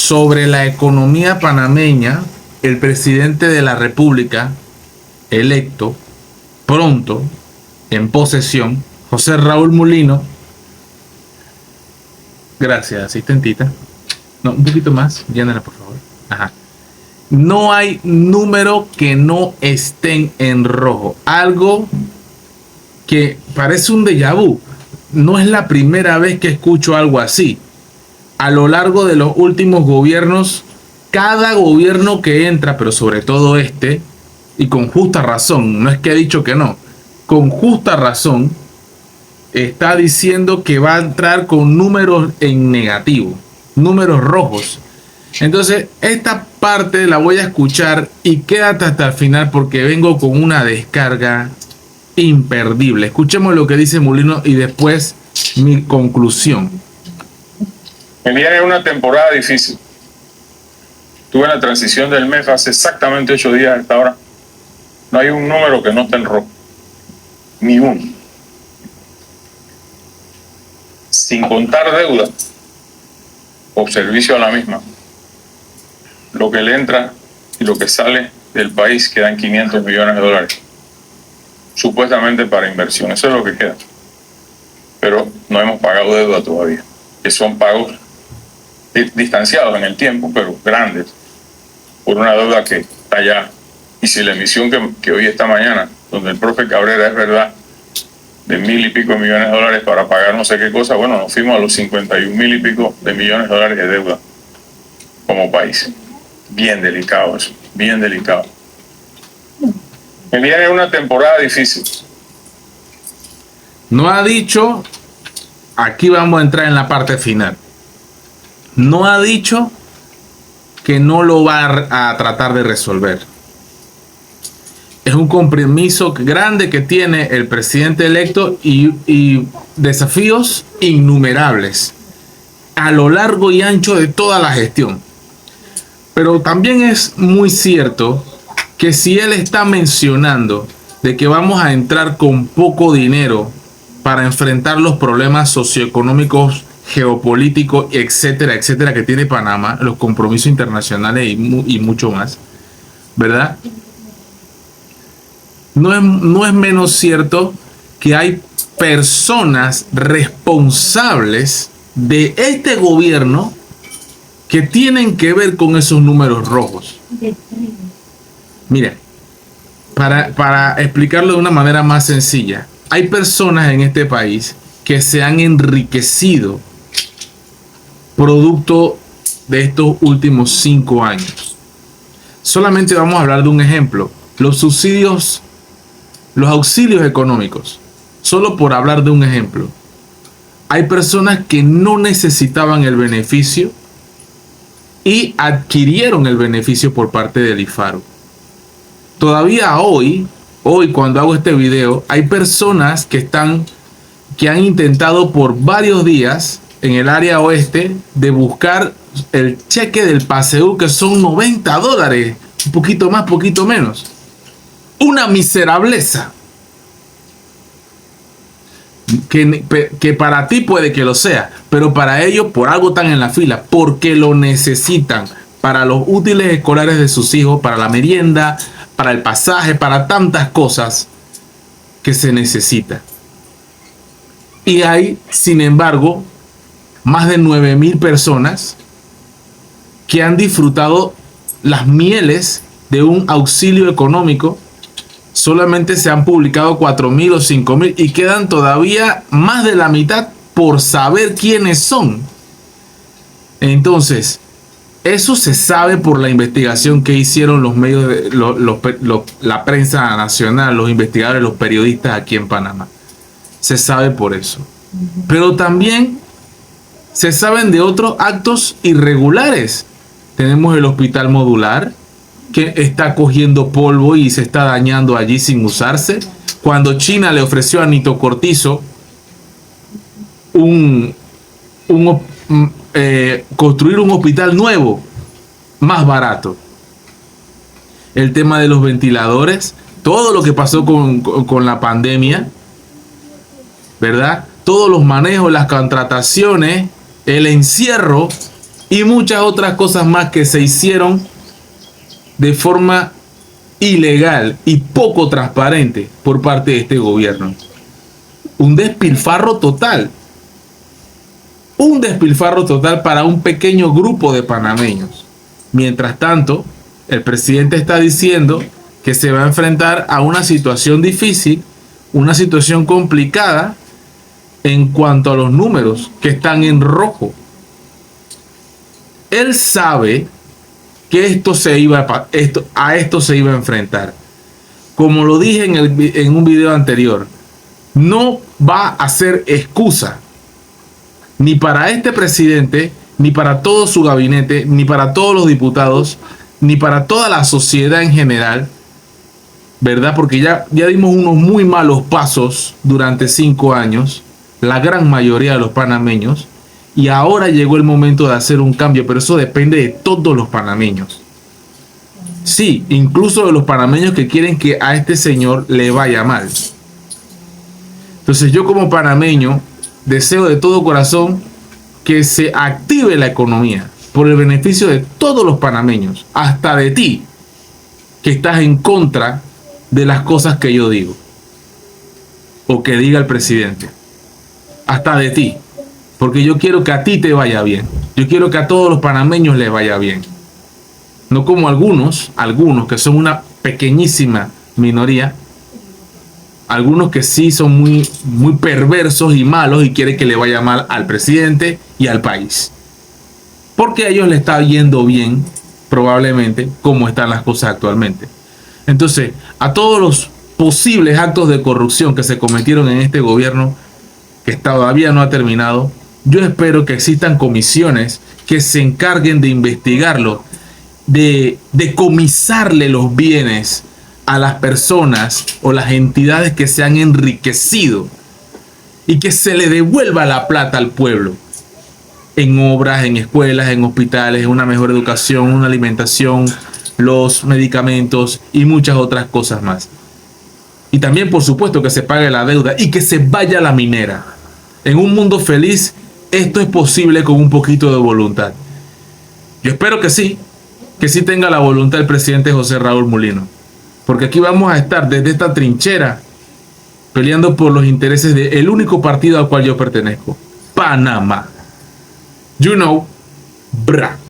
sobre la economía panameña, el presidente de la República, electo, pronto, en posesión, José Raúl Mulino. Gracias, asistentita. No, un poquito más, llénala por favor. Ajá. No hay número que no estén en rojo. Algo que parece un déjà vu. No es la primera vez que escucho algo así. A lo largo de los últimos gobiernos, cada gobierno que entra, pero sobre todo este, y con justa razón, no es que he dicho que no, con justa razón, está diciendo que va a entrar con números en negativo, números rojos. Entonces, esta parte la voy a escuchar y quédate hasta el final porque vengo con una descarga imperdible. Escuchemos lo que dice Mulino y después mi conclusión. Viene una temporada difícil. Tuve la transición del MEF hace exactamente 8 días a esta hora. No hay un número que no esté en rojo. Ni uno. Sin contar deuda o servicio a la misma. Lo que le entra y lo que sale del país quedan 500 millones de dólares. Supuestamente para inversión. Eso es lo que queda. Pero no hemos pagado deuda todavía. Que son pagos distanciados en el tiempo, pero grandes, por una deuda que está allá. Y si la emisión que hoy esta mañana, donde el profe Cabrera es verdad, de 1.000 y pico millones de dólares para pagar no sé qué cosa, bueno, nos fuimos a los 51.000 y pico de millones de dólares de deuda como país. Bien delicado eso, bien delicado. Me viene una temporada difícil. No ha dicho, aquí vamos a entrar en la parte final. No ha dicho que no lo va a tratar de resolver. Es un compromiso grande que tiene el presidente electo y desafíos innumerables a lo largo y ancho de toda la gestión. Pero también es muy cierto que si él está mencionando de que vamos a entrar con poco dinero para enfrentar los problemas socioeconómicos, geopolíticos, etcétera, etcétera, que tiene Panamá, los compromisos internacionales y mucho más, ¿verdad? No es menos cierto que hay personas responsables de este gobierno que tienen que ver con esos números rojos. Mira, para explicarlo de una manera más sencilla, hay personas en este país que se han enriquecido producto de estos últimos 5 años. Solamente vamos a hablar de un ejemplo: los subsidios, los auxilios económicos. Solo por hablar de un ejemplo, hay personas que no necesitaban el beneficio y adquirieron el beneficio por parte del IFARU. Todavía hoy cuando hago este video, hay personas que han intentado por varios días en el área oeste de buscar el cheque del PASEU, que son $90, un poquito más, poquito menos. Una miserableza que para ti puede que lo sea, pero para ellos por algo están en la fila, porque lo necesitan para los útiles escolares de sus hijos, para la merienda, para el pasaje, para tantas cosas que se necesita. Y hay, sin embargo, más de 9.000 personas que han disfrutado las mieles de un auxilio económico. Solamente se han publicado 4.000 o 5.000 y quedan todavía más de la mitad por saber quiénes son. Entonces, eso se sabe por la investigación que hicieron los medios, la prensa nacional, los investigadores, los periodistas aquí en Panamá. Se sabe por eso. Pero también se saben de otros actos irregulares. Tenemos el hospital modular, que está cogiendo polvo y se está dañando allí sin usarse. Cuando China le ofreció a Nito Cortizo construir un hospital nuevo, más barato. El tema de los ventiladores, todo lo que pasó con la pandemia, ¿verdad? Todos los manejos, las contrataciones, el encierro y muchas otras cosas más que se hicieron de forma ilegal y poco transparente por parte de este gobierno. Un despilfarro total. Un despilfarro total para un pequeño grupo de panameños. Mientras tanto, el presidente está diciendo que se va a enfrentar a una situación difícil, una situación complicada en cuanto a los números que están en rojo. Él sabe que esto se iba a esto se iba a enfrentar. Como lo dije en un video anterior, no va a ser excusa ni para este presidente, ni para todo su gabinete, ni para todos los diputados, ni para toda la sociedad en general, ¿verdad? Porque ya dimos unos muy malos pasos durante 5 años, la gran mayoría de los panameños, y ahora llegó el momento de hacer un cambio, pero eso depende de todos los panameños. Sí, incluso de los panameños que quieren que a este señor le vaya mal. Entonces yo como panameño deseo de todo corazón que se active la economía por el beneficio de todos los panameños, hasta de ti, que estás en contra de las cosas que yo digo o que diga el presidente. Hasta de ti, porque yo quiero que a ti te vaya bien. Yo quiero que a todos los panameños les vaya bien. No como algunos que son una pequeñísima minoría, algunos que sí son muy perversos y malos y quieren que le vaya mal al presidente y al país. Porque a ellos les está yendo bien, probablemente, como están las cosas actualmente. Entonces, a todos los posibles actos de corrupción que se cometieron en este gobierno, que todavía no ha terminado, yo espero que existan comisiones que se encarguen de investigarlo, de decomisarle los bienes a las personas o las entidades que se han enriquecido y que se le devuelva la plata al pueblo en obras, en escuelas, en hospitales, en una mejor educación, una alimentación, los medicamentos y muchas otras cosas más. Y también, por supuesto, que se pague la deuda y que se vaya a la minera. En un mundo feliz, esto es posible con un poquito de voluntad. Yo espero que sí tenga la voluntad el presidente José Raúl Mulino. Porque aquí vamos a estar desde esta trinchera peleando por los intereses del único partido al cual yo pertenezco, Panamá. You know, brah.